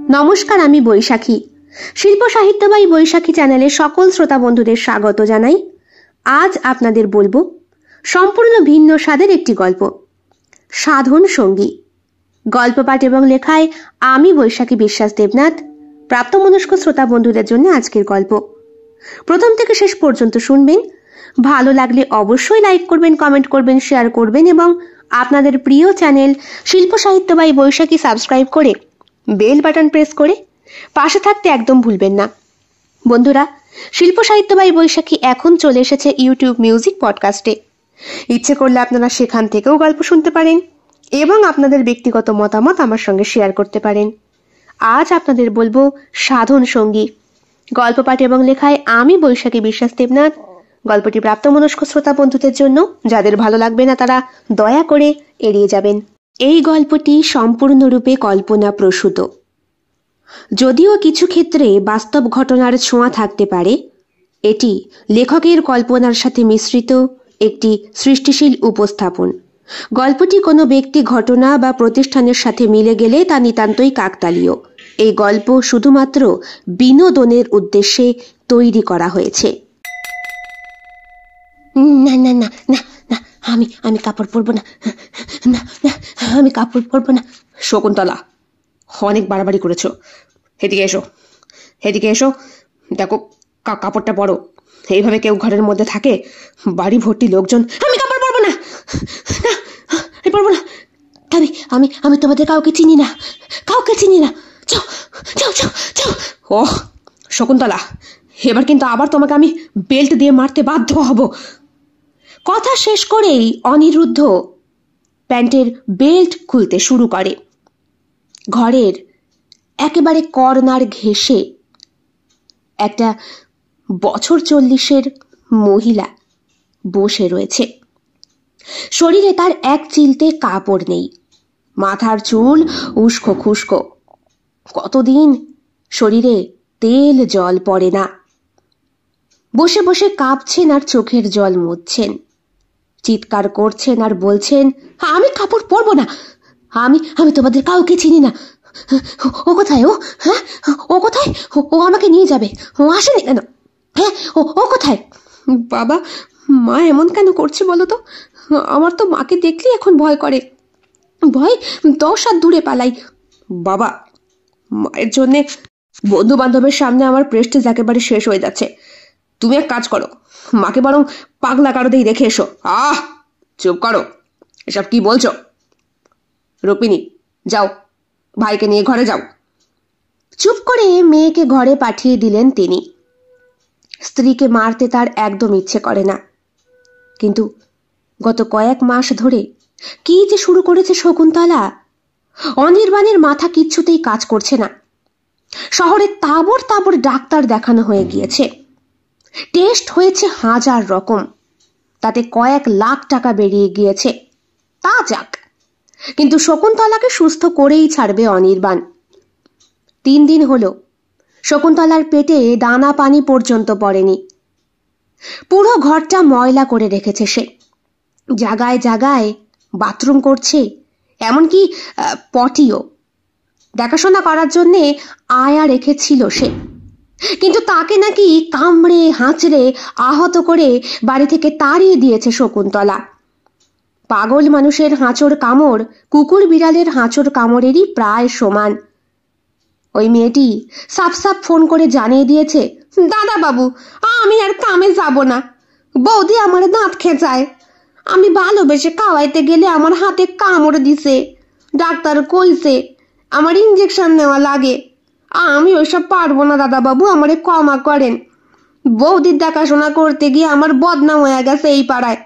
নমস্কার, আমি বৈশাখী। শিল্প সাহিত্য বাই বৈশাখী চ্যানেলে সকল শ্রোতা বন্ধুদের স্বাগত জানাই। আজ আপনাদের বলবো সম্পূর্ণ ভিন্ন স্বাদের একটি গল্প, সাধন সঙ্গী। গল্প পাঠ এবং লেখায় আমি বৈশাখী বিশ্বাস দেবনাথ। প্রাপ্তমনস্ক শ্রোতা বন্ধুদের জন্য আজকের গল্প প্রথম থেকে শেষ পর্যন্ত শুনবেন। ভালো লাগলে অবশ্যই লাইক করবেন, কমেন্ট করবেন, শেয়ার করবেন এবং আপনাদের প্রিয় চ্যানেল শিল্প সাহিত্য বাই বৈশাখী সাবস্ক্রাইব করে বেল বাটন প্রেস করে পাশে থাকতে একদম ভুলবেন না। বন্ধুরা, শিল্প সাহিত্য বাই বৈশাখী এখন চলে এসেছে ইউটিউব মিউজিক পডকাস্টে। ইচ্ছে করলে আপনারা সেখান থেকেও গল্প শুনতে পারেন এবং আপনাদের ব্যক্তিগত মতামত আমার সঙ্গে শেয়ার করতে পারেন। আজ আপনাদের বলবো সাধন সঙ্গী। গল্প পাঠ এবং লেখায় আমি বৈশাখী বিশ্বাস দেবনাথ। গল্পটি প্রাপ্তমনস্ক শ্রোতা বন্ধুদের জন্য, যাদের ভালো লাগবে না তারা দয়া করে এড়িয়ে যাবেন। এই গল্পটি সম্পূর্ণরূপে কল্পনা প্রসূত, যদিও কিছু ক্ষেত্রে বাস্তব ঘটনার ছোঁয়া থাকতে পারে। এটি লেখকের কল্পনার সাথে মিশ্রিত একটি সৃষ্টিশীল উপস্থাপন। গল্পটি কোনো ব্যক্তি, ঘটনা বা প্রতিষ্ঠানের সাথে মিলে গেলে তা নিতান্তই কাকতালীয়। এই গল্প শুধুমাত্র বিনোদনের উদ্দেশ্যে তৈরি করা হয়েছে। না না না না না, আমি কাপড় পরবো না, না না, আমি কাপড় পরবো না। শকুন্তলা, অনেক বাড়াবাড়ি করেছো। এদিকে এসো, এদিকে এসো, দেখো কাপড়টা পরো। এইভাবে কেউ ঘরের মধ্যে থাকে? বাড়ি ভর্তি লোকজন। আমি কাপড় পরবো না, আমি পরবো না। আমি আমি তোমাদের কাউকে চিনি না, কাউকে চিনি না। যাও যাও যাও যাও। ও শকুন্তলা, এবার কিন্তু আবার তোমাকে আমি বেল্ট দিয়ে মারতে বাধ্য হব। কথা শেষ করেই অনিরুদ্ধ প্যান্টের বেল্ট খুলতে শুরু করে। ঘরের একেবারে কর্নার ঘেঁষে একটা বছর 40-এর মহিলা বসে রয়েছে। শরীরে তার এক চিলতে কাপড় নেই, মাথার চুল উস্কো খুস্কো। কতদিন শরীরে তেল জল পড়ে না। বসে বসে কাঁপছেন আর চোখের জল মুছছেন, চিৎকার করছেন আর বলছেন, আমি কাপড় পরবো না, আমি আমি তোমাদের কাউকে চিনি না। ও কোথায়? ও হ্যাঁ, ও কোথায়? ও আমাকে নিয়ে যাবে, ও আসেনি কেন? হ্যাঁ, ও কোথায়? বাবা, মা এমন কেন করছে বলো তো? আমার তো মাকে দেখলে এখন ভয় করে। ভয় 10 হাত দূরে পালাই। বাবা, মায়ের জন্যে বন্ধু বান্ধবের সামনে আমার প্রেস্টিজ একেবারে শেষ হয়ে যাচ্ছে। তুমি এক কাজ করো, মাকে বরং পাগলা কারোতেই রেখে এসো। চুপ করো, এসব কি বলছো? রুপিনী, যাও, ভাইকে নিয়ে ঘরে যাও। চুপ করে মেয়েকে ঘরে পাঠিয়ে দিলেন তিনি। স্ত্রীকে মারতে তার একদম ইচ্ছে করে না, কিন্তু গত কয়েক মাস ধরে কি যে শুরু করেছে শকুন্তলা। অনির্বাণের মাথা কিচ্ছুতেই কাজ করছে না। শহরে তাবড় তাবড় ডাক্তার দেখানো হয়ে গিয়েছে, টেস্ট হয়েছে 1000 রকম, তাতে কয়েক লাখ টাকা বেরিয়ে গিয়েছে। তা যাক, কিন্তু শকুন্তলাকে সুস্থ করেই ছাড়বে অনির্বাণ। 3 দিন হলো শকুন্তলার পেটে দানা পানি পর্যন্ত পড়েনি। পুরো ঘরটা ময়লা করে রেখেছে সে। জায়গায় জায়গায় বাথরুম করছে, এমনকি পটিও। দেখাশোনা করার জন্যে আয়া রেখেছিল সে, কিন্তু তাকে নাকি কামড়ে হাঁচড়ে আহত করে বাড়ি থেকে তাড়িয়ে দিয়েছে শকুন্তলা। পাগল মানুষের হাঁচড় কামড় কুকুর বিড়ালের হাঁচড় কামড়েরই প্রায় সমান। ওই মেয়েটি সাপ সাপ ফোন করে জানিয়ে দিয়েছে, দাদা বাবু, আমি আর কামে যাব না। বৌদি আমার দাঁত খেঁচায়, আমি ভালোবেসে খাওয়াইতে গেলে আমার হাতে কামড় দিছে। ডাক্তার কইছে আমার ইঞ্জেকশন নেওয়া লাগে। আমি ওইসব পারবো না দাদা বাবু, আমারে ক্ষমা করেন। বৌদির দেখাশোনা করতে গিয়ে আমার বদনাম হয়ে গেছে এই পাড়ায়,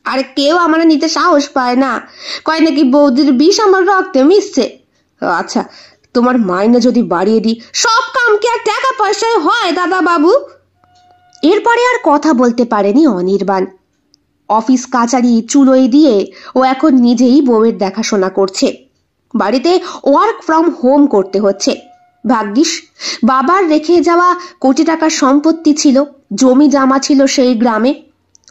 আর কেউ আমার নিতে সাহস পায় না। কয় নাকি বৌদির বিষ আমার রক্তে মিশছে। আচ্ছা, তোমার মাইনে যদি বাড়িয়ে দিই? সব কাম কি আর টাকা পয়সায় হয় দাদা বাবু? এরপরে আর কথা বলতে পারেনি অনির্বাণ। অফিস কাচারি চুলোয় দিয়ে ও এখন নিজেই বউয়ের দেখাশোনা করছে। বাড়িতে ওয়ার্ক ফ্রম হোম করতে হচ্ছে। ভাগ্যিস বাবার রেখে যাওয়া কোটি টাকার সম্পত্তি ছিল, জমি জামা ছিল সেই গ্রামে।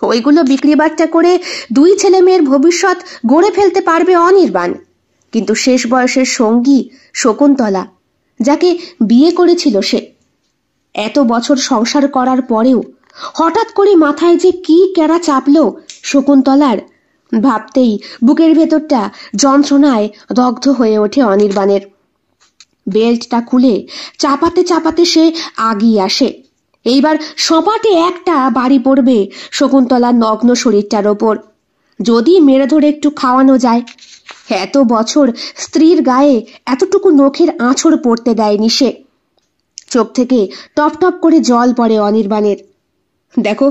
ওইগুলো বিক্রি বাট্টা করে 2 ছেলে মেয়ের ভবিষ্যৎ গড়ে ফেলতে পারবে অনির্বাণ। কিন্তু শেষ বয়সের সঙ্গী শকুন্তলা যাকে বিয়ে করেছিল সে। এত বছর সংসার করার পরেও হঠাৎ করে মাথায় যে কি কেড়া চাপলো শকুন্তলার, ভাবতেই বুকের ভেতরটা যন্ত্রণায় দগ্ধ হয়ে ওঠে অনির্বাণের। বেল্টটা খুলে চাপাতে চাপাতে সে আগিয়ে আসে। এইবার সপাটে একটা বাড়ি পড়বে শকুন্তলার নগ্ন শরীরটার ওপর, যদি মেরে ধরে একটু খাওয়ানো যায়। এত বছর স্ত্রীর গায়ে এতটুকু নখের আঁচড় পড়তে দেয়নি সে। চোখ থেকে টপ টপ করে জল পড়ে অনির্বাণের। দেখো,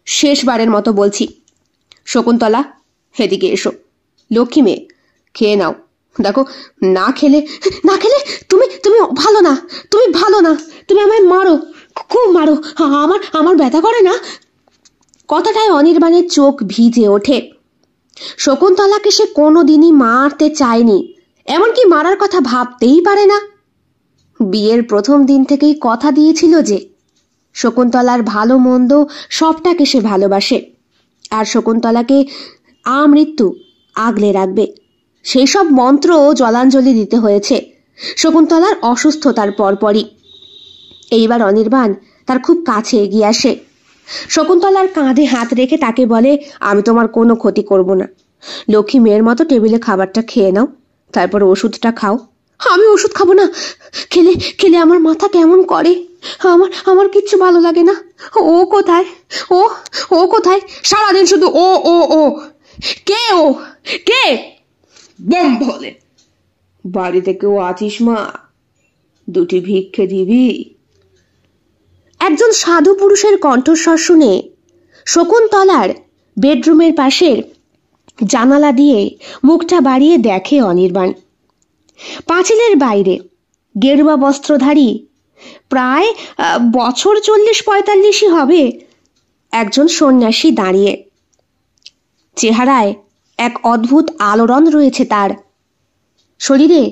শেষবারের মতো বলছি, শকুন্তলা এদিকে এসো। লক্ষ্মী মেয়ে, খেয়ে নাও। দেখো, না খেলে তুমি তুমি ভালো না, তুমি ভালো না, তুমি আমায় মারো, খুব মারো, আমার ব্যথা করে না। কথাটায় অনির্বাণের চোখ ভিজে ওঠে। শকুন্তলাকে সে কোনোদিনই মারতে চায়নি, এমনকি মারার কথা ভাবতেই পারে না। বিয়ের প্রথম দিন থেকেই কথা দিয়েছিল যে শকুন্তলার ভালো মন্দ সবটাকে সে ভালোবাসে, আর শকুন্তলাকে আমৃত্যু আগলে রাখবে। সেই সব মন্ত্র জলাঞ্জলি দিতে হয়েছে শকুন্তলার অসুস্থতার পরপরই। এইবার অনির্বাণ তার খুব কাছে এগিয়ে আসে, শকুন্তলার কাঁধে হাত রেখে তাকে বলে, আমি তোমার কোনো ক্ষতি করব না। লক্ষ্মী মেয়ের মতো টেবিলে খাবারটা খেয়ে নাও, তারপর ওষুধটা খাও। আমি ওষুধ খাবো না, খেলে খেলে আমার মাথা কেমন করে, আমার কিচ্ছু ভালো লাগে না। ও কোথায়, ও কোথায়? সারাদিন শুধু ও ও ও। কে ও? কে? বম বলে, বাড়িতে কেউ আছিস মা? দুটি ভিক্ষে দিবি? একজন সাধু পুরুষের কণ্ঠস্বর শুনে শকুন্তলার বেডরুমের পাশের জানালা দিয়ে মুখটা বাড়িয়ে দেখে অনির্বাণ। পাঁচিলের বাইরে গেরুয়া বস্ত্রধারী, প্রায় বছর 40-45 হবে, একজন সন্ন্যাসী দাঁড়িয়ে। চেহারায় এক অদ্ভুত আলোড়ন রয়েছে তার। শরীরে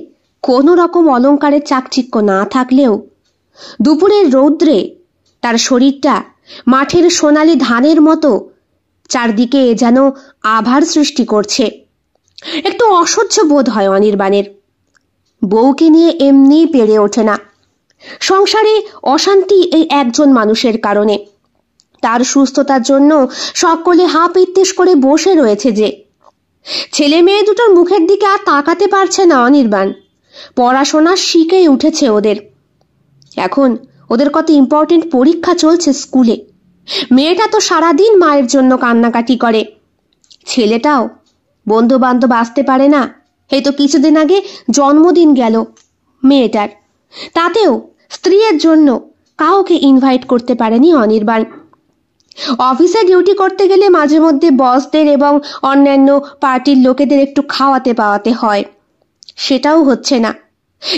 কোনো রকম অলংকারের চাকচিক্য না থাকলেও দুপুরের রৌদ্রে তার শরীরটা মাঠের সোনালি ধানের মতো চারদিকে যেন আভার সৃষ্টি করছে। একটু অসহ্য বোধ হয় অনির্বাণের। বউকে নিয়ে এমনি পেরে ওঠে না। সংসারে অশান্তি এই একজন মানুষের কারণে। তার সুস্থতার জন্য সকলে হা পিত্তেশ করে বসে রয়েছে যে। ছেলে মেয়ে দুটোর মুখের দিকে আর তাকাতে পারছে না অনির্বাণ। পড়াশোনা শিখেই উঠেছে ওদের। এখন ওদের কত ইম্পর্টেন্ট পরীক্ষা চলছে স্কুলে। মেয়েটা তো সারাদিন মায়ের জন্য কান্নাকাটি করে। ছেলেটাও বন্ধু বান্ধব আসতে পারে না। এই তো কিছুদিন আগে জন্মদিন গেল মেয়েটার, তাতেও স্ত্রীর জন্য কাউকে ইনভাইট করতে পারেনি অনির্বাণ। অফিসে ডিউটি করতে গেলে মাঝে মধ্যে বসদের এবং অন্যান্য পার্টির লোকেদের একটু খাওয়াতে পাওয়াতে হয়, সেটাও হচ্ছে না।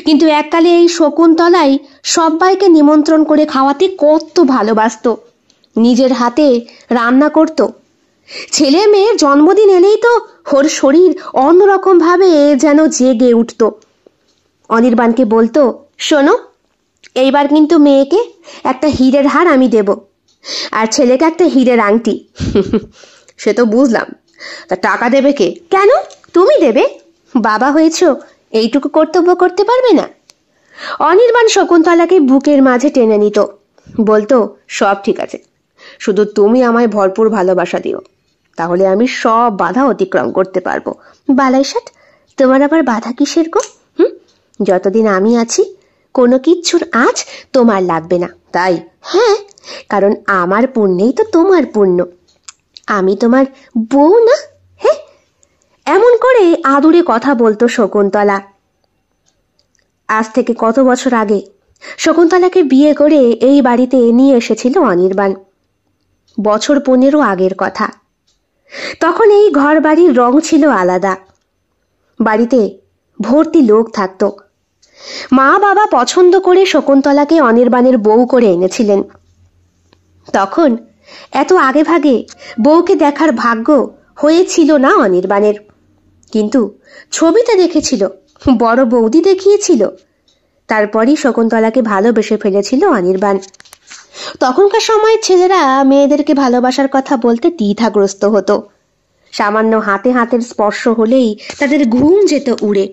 কিন্তু এককালে এই শকুন্তলাই সবাইকে নিমন্ত্রণ করে খাওয়াতে কত ভালোবাসত, নিজের হাতে রান্না করত। ছেলে মেয়ের জন্মদিন এলেই তো ওর শরীর অন্যরকম ভাবে যেন জেগে উঠত। অনির্বাণকে বলতো, শোনো, এইবার কিন্তু মেয়েকে একটা হীরের হার আমি দেব, আর ছেলেকে একটা হীরের আংটি। সে তো বুঝলাম, তা টাকা দেবে কে? কেন, তুমি দেবে? বাবা হয়েছ, এইটুকু কর্তব্য করতে পারবে না? অনির্বাণ শকুন্তলাকে বুকের মাঝে টেনে নিত, বলতো, সব ঠিক আছে, শুধু তুমি আমায় ভরপুর ভালোবাসা দিও, তাহলে আমি সব বাধা অতিক্রম করতে পারবো। বালাইসাট, তোমার আবার বাধা কিসের গো? যতদিন আমি আছি কোনো কিচ্ছুর আঁচ তোমার লাগবে না। তাই? হ্যাঁ, কারণ আমার পুণ্যেই তো তোমার পুণ্য। আমি তোমার বউ না? হ্যাঁ, এমন করে আদুরে কথা বলতো শকুন্তলা। আজ থেকে কত বছর আগে শকুন্তলাকে বিয়ে করে এই বাড়িতে নিয়ে এসেছিল অনির্বাণ। বছর 15 আগের কথা। তখন এই ঘর বাড়ির রং ছিল আলাদা। বাড়িতে ভর্তি লোক থাকত। মা বাবা পছন্দ করে শকুন্তলাকে অনির্বাণের বউ করে এনেছিলেন। তখন এত আগে ভাগে বউকে দেখার ভাগ্য হয়েছিল না অনির্বাণের, কিন্তু ছবিতে দেখেছিল, বড় বৌদি দেখিয়েছিল, তারপরই শকুন্তলাকে ভালোবেসে ফেলেছিল অনির্বাণ। তখনকার সময় ছেলেরা মেয়েদেরকে ভালোবাসার কথা বলতে দ্বিধাগ্রস্ত হতো। সামান্য হাতে হাতের স্পর্শ হলেই তাদের ঘুম যেত উড়ে।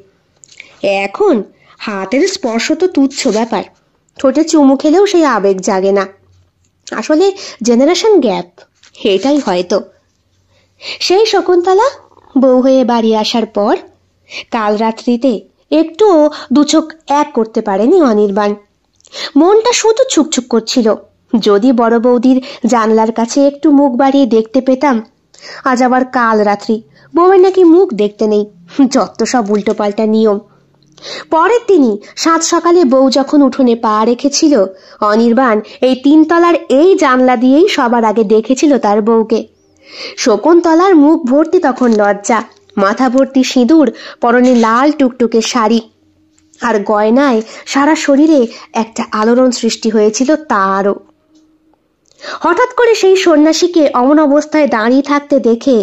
এখন হাতের স্পর্শ তো তুচ্ছ ব্যাপার, ঠোঁটে চুমু খেলেও সেই আবেগ জাগে না। আসলে জেনারেশন গ্যাপ, এটাই হয়তো। সেই শকুন্তলা বউ হয়ে বাড়ি আসার পর কাল রাত্রিতে একটুও দুচোখ এক করতে পারেনি অনির্বাণ। মনটা শুধু ছুকছুক করছিল, যদি বড় বৌদির জানলার কাছে একটু মুখ বাড়িয়ে দেখতে পেতাম। আজ আবার কাল রাত্রি, বউয়ের নাকি মুখ দেখতে নেই, যত সব উল্টোপাল্টা নিয়ম। পরের দিনই সাত সকালে বউ যখন উঠোনে পা রেখেছিল, অনির্বাণ এই 3 তলার এই জানলা দিয়েই সবার আগে দেখেছিল তার বউকে। শকুন্তলার মুখ ভর্তি তখন লজ্জা, মাথা ভর্তি সিঁদুর, পরনে লাল টুকটুকে শাড়ি, আর গয়নায় সারা শরীরে একটা আলোড়ন সৃষ্টি হয়েছিল তারও। হঠাৎ করে সেই সন্ন্যাসীকে অমন অবস্থায় দাঁড়িয়ে থাকতে দেখে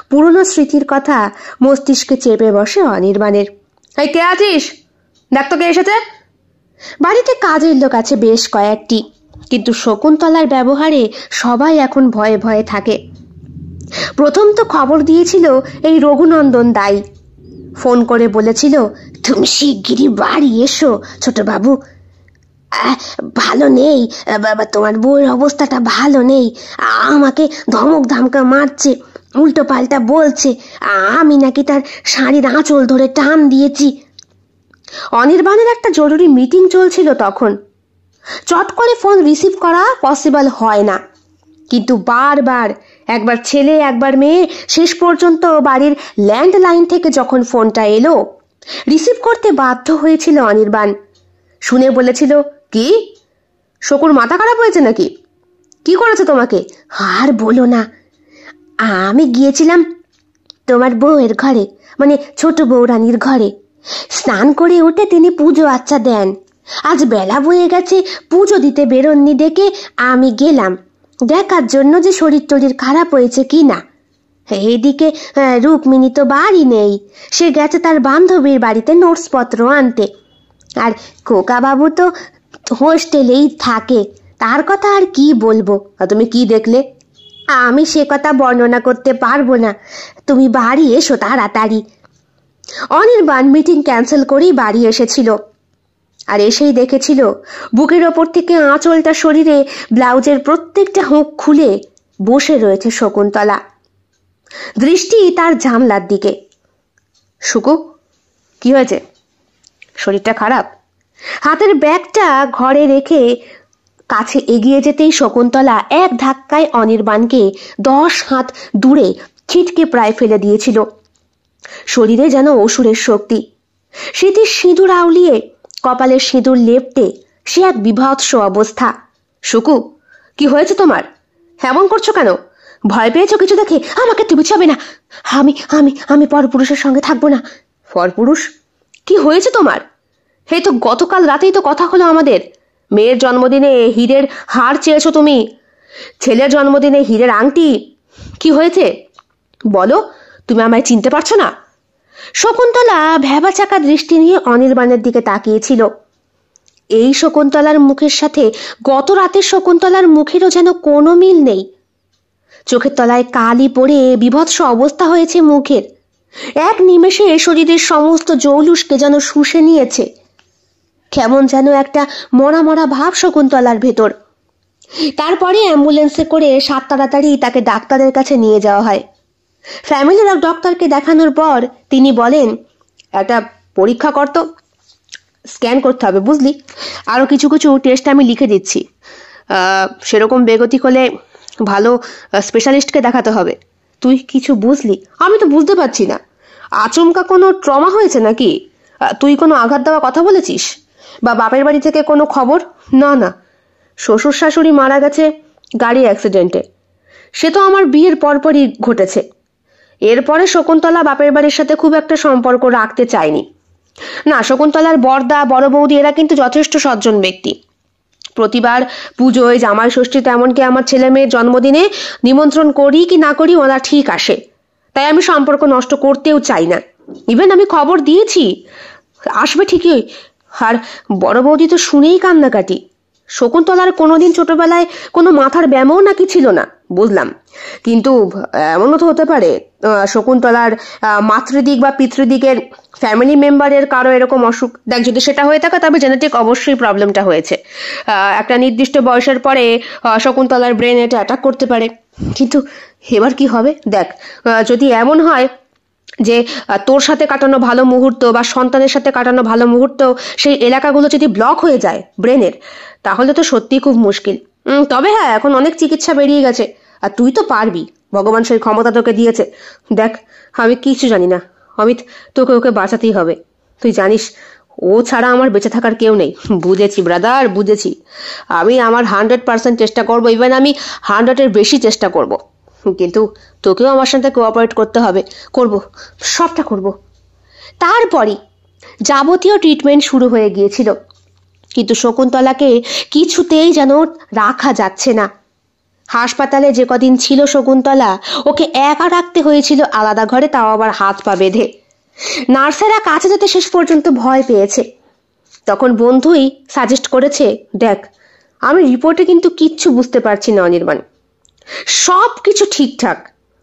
পুরনো স্মৃতির কথা মস্তিষ্কে চেপে বসে অনির্বাণের। এই কে আছিস? দেখ তো কে এসেছে। বাড়িতে কাজের লোক আছে বেশ কয়েকটি, কিন্তু শকুন্তলার ব্যবহারে সবাই এখন ভয়ে ভয়ে থাকে। প্রথম তো খবর দিয়েছিল এই রঘুনন্দন দাই, ফোন করে বলেছিল, তুমি শিগগিরই বাড়ি এসো ছোট বাবু, ভালো নেই, তোমার বউয়ের অবস্থাটা ভালো নেই, আমাকে ধমক ধামকা মারছে, উল্টো পাল্টা বলছে, আমি নাকি তার শাড়ির আঁচল ধরে টান দিয়েছি। অনির্বাণের একটা জরুরি মিটিং চলছিল তখন, চট করে ফোন রিসিভ করা পসিবল হয় না, কিন্তু বারবার, একবার ছেলে একবার মেয়ে, শেষ পর্যন্ত বাড়ির ল্যান্ডলাইন থেকে যখন ফোনটা এলো, রিসিভ করতে বাধ্য হয়েছিল অনির্বাণ। শুনে বলেছিল, কি শকুর মাথা খারাপ হয়েছে নাকি? কি করেছে তোমাকে? আর বলো না, আমি গিয়েছিলাম তোমার বউয়ের ঘরে, মানে ছোট বউরানির ঘরে। স্নান করে উঠে তিনি পুজো আচ্ছা দেন। আজ বেলা বয়ে গেছে, পুজো দিতে বেরোননি দেখে আমি গেলাম দেখার জন্য যে শরীর টরীর খারাপ হয়েছে কি না। এইদিকে রুক্মিণী তো বাড়ি নেই, সে গেছে তার বান্ধবীর বাড়িতে নোটসপত্র আনতে, আর খোকা বাবু তো হোস্টেলেই থাকে, তার কথা আর কি বলবো। তুমি কি দেখলে? আমি সে কথা বর্ণনা করতে পারবো না, তুমি বাড়ি এসো তাড়াতাড়ি। অনির্বাণ মিটিং ক্যান্সেল করেই বাড়ি এসেছিল, আর এসেই দেখেছিল বুকের ওপর থেকে আঁচলটা শরীরে ব্লাউজের প্রত্যেকটা হুঁক খুলে বসে রয়েছে শকুন্তলা, দৃষ্টি তার জানলার দিকে। শুকু, কি হয়েছে? শরীরটা খারাপ? হাতের ব্যাগটা ঘরে রেখে কাছে এগিয়ে যেতেই শকুন্তলা এক ধাক্কায় অনির্বাণকে 10 হাত দূরে ছিটকে প্রায় ফেলে দিয়েছিল। শরীরে যেন অসুরের শক্তি। স্মৃতির সিঁদুর আউলিয়ে কপালের সিঁদুর লেপটে সে এক বিভৎস অবস্থা। শুকু, কি হয়েছে তোমার? এমন করছো কেন? ভয় পেয়েছো কিছু দেখে? আমাকে তুমি চাবে না, আমি আমি আমি পরপুরুষের সঙ্গে থাকবো না। পরপুরুষ? কি হয়েছে তোমার? এই তো গতকাল রাতেই তো কথা হলো আমাদের। মেয়ের জন্মদিনে হীরের হার চেয়েছো তুমি, ছেলের জন্মদিনে হীরের আংটি। কি হয়েছে বলো? তুমি আমায় চিনতে পারছো না? শকুন্তলা ভ্যাবাচাকা দৃষ্টি নিয়ে অনির্বাণের দিকে তাকিয়েছিল। এই শকুন্তলার মুখের সাথে গত রাতের শকুন্তলার মুখেরও যেন কোনো মিল নেই। চোখের তলায় কালি পড়ে বিভৎস অবস্থা হয়েছে মুখের, এক নিমেষে শরীরের সমস্ত জৌলুসকে যেন শুষে নিয়েছে। কেমন যেন একটা মরা মরা ভাব শকুন্তলার ভেতর। তারপরে অ্যাম্বুলেন্সে করে 7 তাড়াতাড়ি তাকে ডাক্তারের কাছে নিয়ে যাওয়া হয়। ফ্যামিলি ডক্টরকে দেখানোর পর তিনি বলেন, একটা পরীক্ষা করতো, স্ক্যান করতে হবে বুঝলি, আরো কিছু কিছু টেস্ট আমি লিখে দিচ্ছি। সেরকম বেগতিক হলে ভালো স্পেশালিস্টকে দেখাতে হবে। তুই কিছু বুঝলি? আমি তো বুঝতে পারছি না। আচমকা কোনো ট্রমা হয়েছে নাকি? তুই কোনো আঘাত দেওয়া কথা বলেছিস? বা বাপের বাড়ি থেকে কোনো খবর? না না, শ্বশুর শাশুড়ি মারা গেছে গাড়ি অ্যাক্সিডেন্টে, সে তো আমার বিয়ের পরপরই ঘটেছে। এরপরে শকুন্তলা বাপের বাড়ির সাথে খুব একটা সম্পর্ক রাখতে চায়নি। না, শকুন্তলার বড়দা বড় বৌদি এরা কিন্তু যথেষ্ট সজ্জন ব্যক্তি। প্রতিবার পুজোয়, জামাই ষষ্ঠীতে, এমনকি আমার ছেলে মেয়ের জন্মদিনে নিমন্ত্রণ করি কি না করি ওরা ঠিক আসে, তাই আমি সম্পর্ক নষ্ট করতেও চাই না। ইভেন আমি খবর দিয়েছি আসবে ঠিকই, আর বড় বৌদি তো শুনেই কান্নাকাটি। শকুন্তলার কোনোদিন ছোটবেলায় কোনো মাথার ব্যায়ামও নাকি ছিল না, বুঝলাম, কিন্তু এমনও তো হতে পারে শকুন্তলার মাতৃদিক বা পিতৃদিকের ফ্যামিলি মেম্বারের কারো এরকম অসুখ। দেখ, যদি সেটা হয়ে থাকে তবে জেনেটিক অবশ্যই প্রবলেমটা হয়েছে। একটা নির্দিষ্ট বয়সের পরে শকুন্তলার ব্রেন এটা অ্যাটাক করতে পারে। কিন্তু এবার কি হবে? দেখ, যদি এমন হয় যে তোর সাথে কাটানো ভালো মুহূর্ত বা সন্তানের সাথে কাটানো ভালো মুহূর্ত সেই এলাকাগুলো যদি ব্লক হয়ে যায় ব্রেনের, তাহলে তো সত্যিই খুব মুশকিল। তবে হ্যাঁ, এখন অনেক চিকিৎসা বেরিয়ে গেছে, আর তুই তো পারবি, ভগবান সেই ক্ষমতা তোকে দিয়েছে। দেখ, আমি কিছু জানি না অমিত, তোকে ওকে বাঁচাতেই হবে। তুই জানিস ও ছাড়া আমার বেঁচে থাকার কেউ নেই। বুঝেছি ব্রাদার, বুঝেছি। আমি আমার 100% চেষ্টা করবো, ইভেন আমি 100-এর বেশি চেষ্টা করব, কিন্তু তোকেও আমার সাথে কোঅপারেট করতে হবে। করব, সবটা করব। তারপরই যাবতীয় ট্রিটমেন্ট শুরু হয়ে গিয়েছিল, কিন্তু শকুন্তলাকে কিছুতেই যেন রাখা যাচ্ছে না। হাসপাতালে যে কদিন ছিল শকুন্তলা, ওকে একা রাখতে হয়েছিল আলাদা ঘরে, তাও আবার হাত পা বেঁধে। নার্সেরা কাছে যেতে শেষ পর্যন্ত ভয় পেয়েছে। তখন বন্ধুই সাজেস্ট করেছে, দেখ, আমি রিপোর্টে কিন্তু কিচ্ছু বুঝতে পারছি না অনির্বাণ, সব কিছু ঠিকঠাক,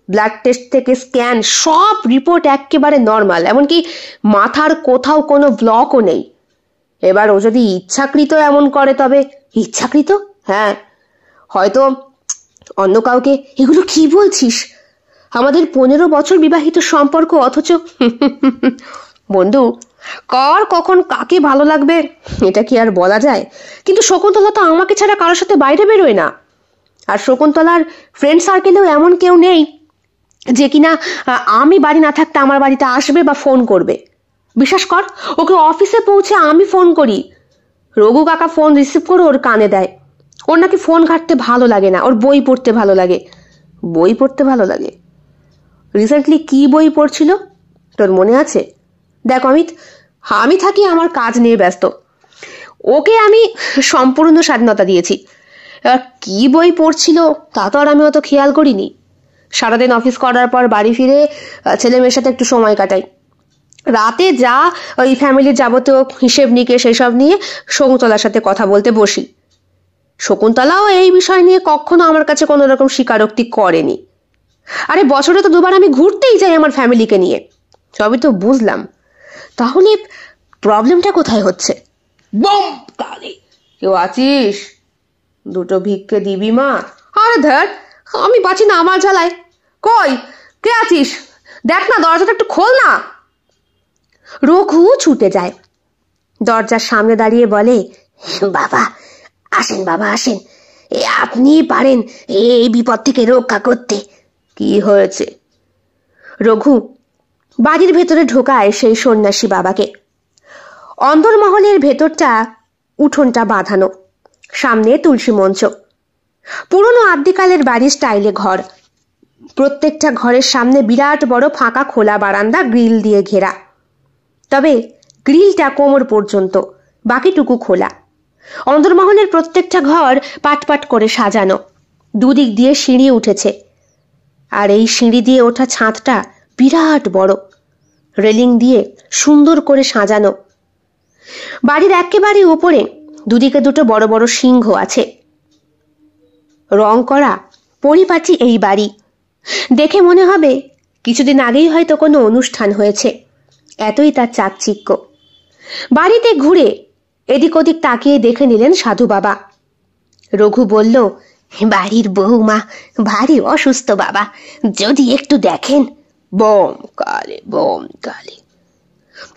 ব্লাড টেস্ট থেকে স্ক্যান সব রিপোর্ট একেবারে নর্মাল, এমনকি মাথার কোথাও কোনো ব্লকও নেই। এবার ও যদি ইচ্ছাকৃত এমন করে তবে ইচ্ছাকৃত, হ্যাঁ, হয়তো অন্য কাউকে। এগুলো কি বলছিস? আমাদের 15 বছর বিবাহিত সম্পর্ক, অথচ বন্ধু, কার কখন কাকে ভালো লাগবে এটা কি আর বলা যায়? কিন্তু শকুন্তলা তো আমাকে ছাড়া কারোর সাথে বাইরে বেরোয় না, আর শকুন্তলার ফ্রেন্ড সার্কেলেও এমন কেউ নেই যে কিনা আমি বাড়ি না থাকতে আমার বাড়িতে আসবে বা ফোন করবে। বিশ্বাস কর, ওকে অফিসে পৌঁছে আমি ফোন করি, রঘু কাকা ফোন রিসিভ করে ওর কানে দেয়। ওর নাকি ফোন ঘাঁটতে ভালো লাগে না, ওর বই পড়তে ভালো লাগে। বই পড়তে ভালো লাগে? রিসেন্টলি কি বই পড়ছিল তোর মনে আছে? দেখ অমিত, আমি থাকি আমার কাজ নিয়ে ব্যস্ত, ওকে আমি সম্পূর্ণ স্বাধীনতা দিয়েছি। কি বই পড়ছিল তা তো আর আমি অত খেয়াল করিনি। সারাদিন অফিস করার পর বাড়ি ফিরে ছেলে মেয়ের সাথে একটু সময় কাটাই, রাতে যা ওই ফ্যামিলির যাবতীয় হিসেব নিকেশ সেসব নিয়ে শকুন্তলার সাথে কথা বলতে বসি। শকুন্তলাও এই বিষয় নিয়ে কখনো আমার কাছে কোনো রকম স্বীকারোক্তি করেনি। আরে বছরে তো 2 বার আমি ঘুরতেই যাই আমার ফ্যামিলিকে নিয়ে। সবই তো বুঝলাম, তাহলে প্রবলেমটা কোথায় হচ্ছে? বম কালি, কেউ আছিস? দুটো ভিক্ষে দিবি মা? আরে ধর, আমি বাঁচি না আমার জ্বালায়। কই, কে আছিস? দেখ না, দরজাটা একটু খোল না। রঘু ছুটে যায়, দরজার সামনে দাঁড়িয়ে বলে, বাবা আসেন, বাবা আসেন, আপনি পারেন এই বিপদ থেকে রক্ষা করতে। কি হয়েছে? রঘু বাড়ির ভেতরে ঢোকায় সেই সন্ন্যাসী বাবাকে। অন্দরমহলের ভেতরটা উঠোনটা বাঁধানো, সামনে তুলসী মঞ্চ, পুরনো আদ্যিকালের বাড়ির স্টাইলে ঘর। প্রত্যেকটা ঘরের সামনে বিরাট বড় ফাঁকা খোলা বারান্দা, গ্রিল দিয়ে ঘেরা, তবে গ্রিলটা কোমর পর্যন্ত, বাকিটুকু খোলা। অন্দরমহলের প্রত্যেকটা ঘর পাট পাট করে সাজানো, দুদিক দিয়ে সিঁড়ি উঠেছে, আর এই সিঁড়ি দিয়ে ওঠা ছাদটা বিরাট বড়, রেলিং দিয়ে সুন্দর করে সাজানো। বাড়ির একেবারে উপরে দুদিকে দুটো বড় বড় সিংহ আছে। রং করা পরিপাটি এই বাড়ি, দেখে মনে হবে কিছুদিন আগেই হয়তো কোনো অনুষ্ঠান হয়েছে, এতই তার চাকচিক্য। বাড়িতে ঘুরে এদিক ওদিক তাকিয়ে দেখে নিলেন সাধু বাবা। রঘু বলল, বাড়ির বউমা ভারী অসুস্থ বাবা, যদি একটু দেখেন। বম কালে, বম কালে।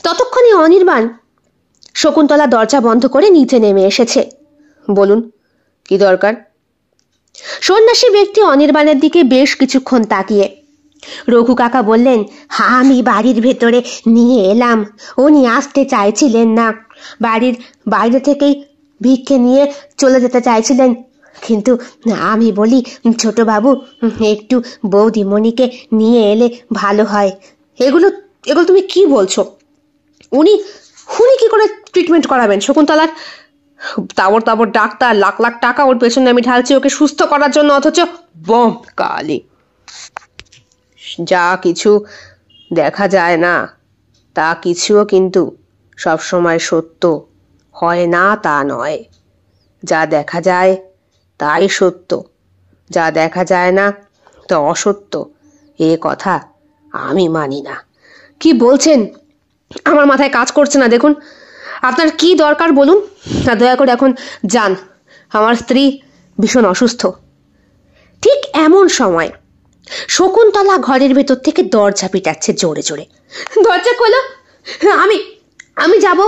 ততক্ষণে অনির্বাণ শকুন্তলা দরজা বন্ধ করে নিচে নেমে এসেছে। বলুন, কি দরকার? সন্ন্যাসী ব্যক্তি অনির্বাণের দিকে বেশ কিছুক্ষণ তাকিয়ে। রঘু কাকা বললেন, আমি বাড়ির ভেতরে নিয়ে এলাম, উনি আসতে চাইছিলেন না, বাড়ির বাইরে থেকেই ভিক্ষে নিয়ে চলে যেতে চাইছিলেন, কিন্তু আমি বলি, ছোট বাবু একটু বৌদিমণিকে নিয়ে এলে ভালো হয়। এগুলো এগুলো তুমি কি বলছো? উনি উনি কি করে ট্রিটমেন্ট করাবেন শকুন্তলার? তাবর তাবর ডাক্তার, লাখ লাখ টাকা ওর পেছনে আমি ঢালছি ওকে সুস্থ করার জন্য, অথচ বম কালি। যা কিছু দেখা যায় না তা কিছুও কিন্তু সবসময় সত্য হয় না তা নয়। যা দেখা যায় তাই সত্য, যা দেখা যায় না তা অসত্য, এ কথা আমি মানি না। কি বলছেন? আমার মাথায় কাজ করছে না। দেখুন, আপনার কি দরকার বলুন, আর দয়া করে এখন যান। আমার স্ত্রী ভীষণ অসুস্থ। ঠিক এমন সময় শকুন্তলা ঘরের ভেতর থেকে দরজা পিটাচ্ছে জোরে জোরে। দরজা খোলো, আমি আমি যাব,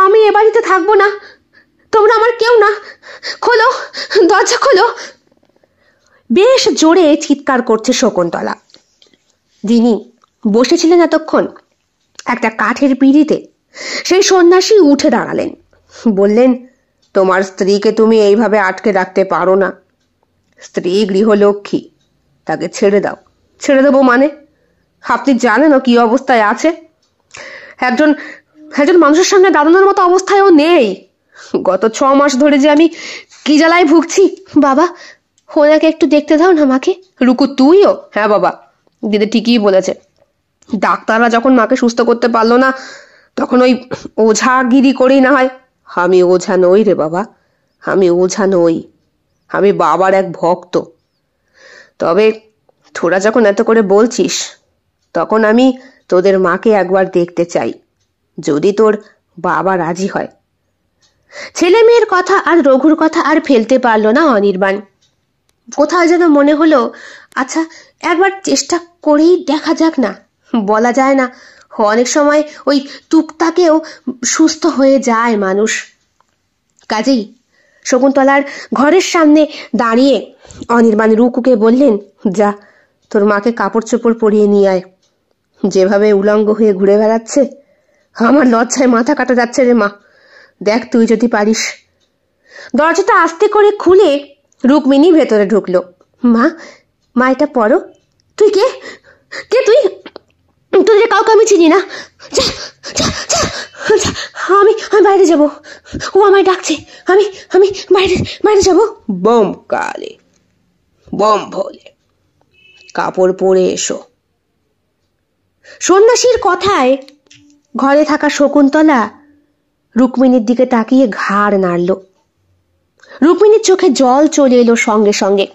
আমি এ বাড়িতে থাকবো না, তোমরা আমার কেউ না, খোলো, দরজা খোলো। বেশ জোরে চিৎকার করছে শকুন্তলা। যিনি বসেছিলেন এতক্ষণ একটা কাঠের পিঁড়িতে, সেই সন্ন্যাসী উঠে দাঁড়ালেন, বললেন, তোমার স্ত্রীকে তুমি এইভাবে আটকে রাখতে পারো না। স্ত্রী গৃহলক্ষ্মী, তাকে ছেড়ে দাও। ছেড়ে দেবো মানে? আপনি জানেন ও কি অবস্থায় আছে? একজন মানুষের সামনে দাঁড়ানোর মতো অবস্থায়ও নেই। গত 6 মাস ধরে যে আমি কি জ্বালায় ভুগছি। বাবা, ওনাকে একটু দেখতে দাও না মাকে। রুকু, তুইও? হ্যাঁ বাবা, দিদি ঠিকই বলেছে। ডাক্তাররা যখন মাকে সুস্থ করতে পারলো না, তখন ওই ওঝাগিরি করেই না হয়। আমি ওঝা নই রে বাবা, আমি ওঝা নই, আমি বাবার এক ভক্ত। তবে তোরা যখন এত করে বলছিস, তখন আমি তোদের মাকে একবার দেখতে চাই, যদি তোর বাবা রাজি হয়। ছেলে মেয়ের কথা আর রঘুর কথা আর ফেলতে পারলো না অনির্বাণ। কোথাও যেন মনে হলো, আচ্ছা একবার চেষ্টা করেই দেখা যাক না, বলা যায় না, অনেক সময় ওই টুকটাকেও সুস্থ হয়ে যায় মানুষ। কাজেই শকুন্তলার ঘরের সামনে দাঁড়িয়ে অনির্বাণ রুকুকে বললেন, যা, তোর মাকে কাপড় চোপড় পরিয়ে নিয়ে আয়। যেভাবে উলঙ্গ হয়ে ঘুরে বেড়াচ্ছে, আমার লজ্জায় মাথা কাটা যাচ্ছে রে মা। দেখ তুই যদি পারিস। দরজাটা আস্তে করে খুলে রুক্মিণী ভেতরে ঢুকলো। মা এটা পড়ো। তুই কে? কে তুই? তোদের কাউকে আমি চিনি না। আমি বাইরে যাব, ও আমায় ডাকছে, আমি আমি বাইরে যাব। বোম কালে, বোম ভোলে, কাপড় পরে এসো। সন্ন্যাসীর কথায় ঘরে থাকা শকুন্তলা রুক্মিণীর দিকে তাকিয়ে ঘাড় নাড়ল। রুক্মিণীর চোখে জল চলে এলো সঙ্গে সঙ্গে।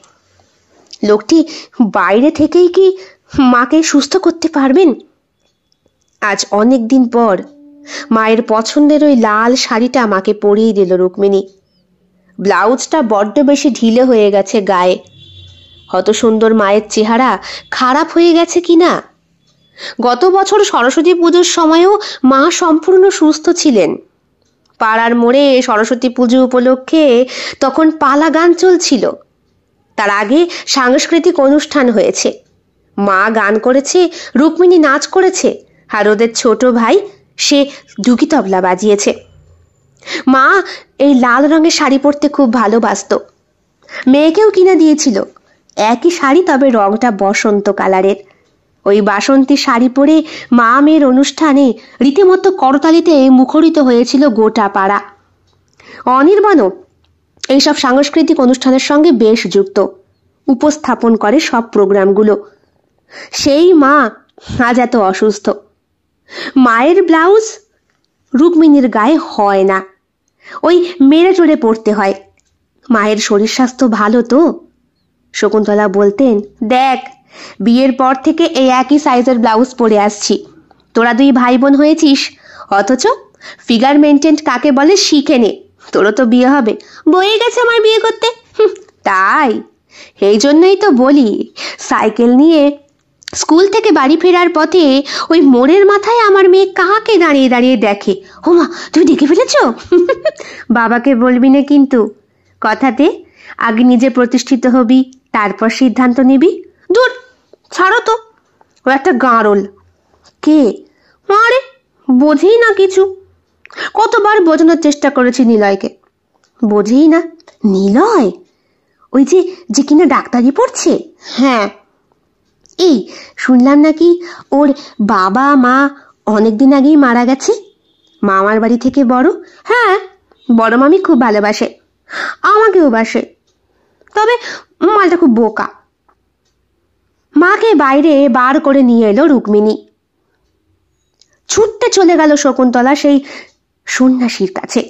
লোকটি বাইরে থেকেই কি মাকে সুস্থ করতে পারবেন? আজ অনেক দিন পর মায়ের পছন্দের ওই লাল শাড়িটা মাকে পরিয়ে দিল রুক্মিণী। ব্লাউজটা বড্ড বেশি ঢিলে হয়ে গেছে গায়ে। হত সুন্দর মায়ের চেহারা খারাপ হয়ে গেছে কিনা। গত বছর সরস্বতী পুজোর সময়ও মা সম্পূর্ণ সুস্থ ছিলেন। পাড়ার মোড়ে সরস্বতী পুজো উপলক্ষে তখন পালা গান চলছিল। তার আগে সাংস্কৃতিক অনুষ্ঠান হয়েছে। মা গান করেছে, রুক্মিণী নাচ করেছে, আর ওদের ছোট ভাই সে ডুগি তবলা বাজিয়েছে। মা এই লাল রঙের শাড়ি পরতে খুব ভালোবাসতো। মেয়েকেও কিনে দিয়েছিল একই শাড়ি, তবে রংটা বসন্ত কালারের। ওই বাসন্তী শাড়ি পরে মা মেয়ের অনুষ্ঠানে রীতিমতো করতালিতে মুখরিত হয়েছিল গোটা পাড়া। অনির্বাণও এইসব সাংস্কৃতিক অনুষ্ঠানের সঙ্গে বেশ যুক্ত, উপস্থাপন করে সব প্রোগ্রামগুলো। সেই মা আজ এত অসুস্থ। মায়ের ব্লাউজ রুক্মিণীর গায়ে হয় না, ওই মেরে চড়ে পড়তে হয়। মায়ের শরীর স্বাস্থ্য ভালো তো? শকুন্তলা বলতেন, দেখ, বিয়ের পর থেকে এই একই সাইজের ব্লাউজ পরে আসছি। তোরা 2 ভাই বোন হয়েছিস, অথচ ফিগার মেনটেন কাকে বলে শিখে নে। তোরও তো বিয়ে হবে, বয়ে গেছে আমার বিয়ে করতে। তাই এই জন্যই তো বলি, সাইকেল নিয়ে স্কুল থেকে বাড়ি ফেরার পথে ওই মোড়ের মাথায় আমার মেয়ে কাকে দাঁড়িয়ে দাঁড়িয়ে দেখে। ও মা, তুমি দেখে ফেলেছ? বাবাকে বলবি না কিন্তু, কথাতে। আগে নিজে প্রতিষ্ঠিত হবি, তারপর সিদ্ধান্ত নিবি। দূর, ছাড়ো তো, ও একটা গাঁড়ল। কে? আরে বোঝেই না কিছু। কতবার বোঝানোর চেষ্টা করেছি নিলয়কে, বোঝেই না। নিলয়? ওই যে কিনা ডাক্তারি পড়ছে? হ্যাঁ। এই শুনলাম নাকি ওর বাবা মা অনেকদিন আগেই মারা গেছে। মামার বাড়ি থেকে বড়। হ্যাঁ, বড় মামি খুব ভালোবাসে, আমাকেও বাসে, তবে মালটা খুব বোকা। মাকে বাইরে বার করে নিয়ে এলো রুক্মিণী। ছুটতে চলে গেল শকুন্তলা সেই সন্ন্যাসীর কাছে।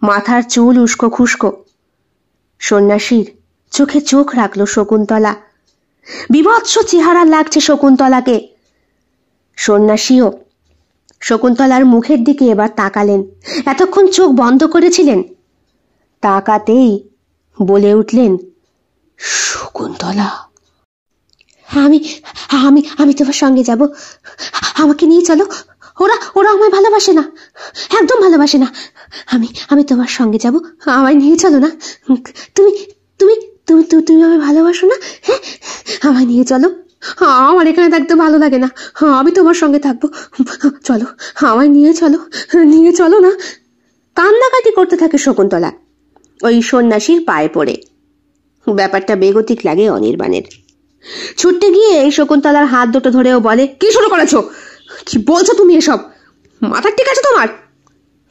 মাথার চুল উস্কো খুস্কো। সন্ন্যাসীর চোখে চোখ রাখল শকুন্তলা। বিভৎস চেহারা লাগছে শকুন্তলাকে। সন্ন্যাসীও শকুন্তলার মুখের দিকে এবার তাকালেন। এতক্ষণ চোখ বন্ধ করেছিলেন। তাকাতেই বলে উঠলেন, শকুন্তলা, আমি আমি আমি তোমার সঙ্গে যাব। আমাকে নিয়ে চলো। ওরা ওরা আমায় ভালোবাসে না, একদম ভালোবাসে না। আমি আমি তোমার সঙ্গে যাব। আমায় নিয়ে চলো না। তুমি তুমি তুমি তুমি আমায় ভালোবাসো না? হ্যাঁ, আমায় নিয়ে চলো। আমার এখানে থাকতে ভালো লাগে না। আমি তোমার সঙ্গে থাকবো। চলো, আমায় নিয়ে চলো, নিয়ে চলো না। কান্নাকাটি করতে থাকে শকুন্তলা ওই সন্ন্যাসীর পায়ে পড়ে। ব্যাপারটা বেগতিক লাগে অনির্বাণের। ছুটতে গিয়ে শকুন্তলার হাত দুটো ধরেও বলে, কি শুরু করেছো? কি বলছো তুমি এসব? মাথা ঠিক আছে তোমার?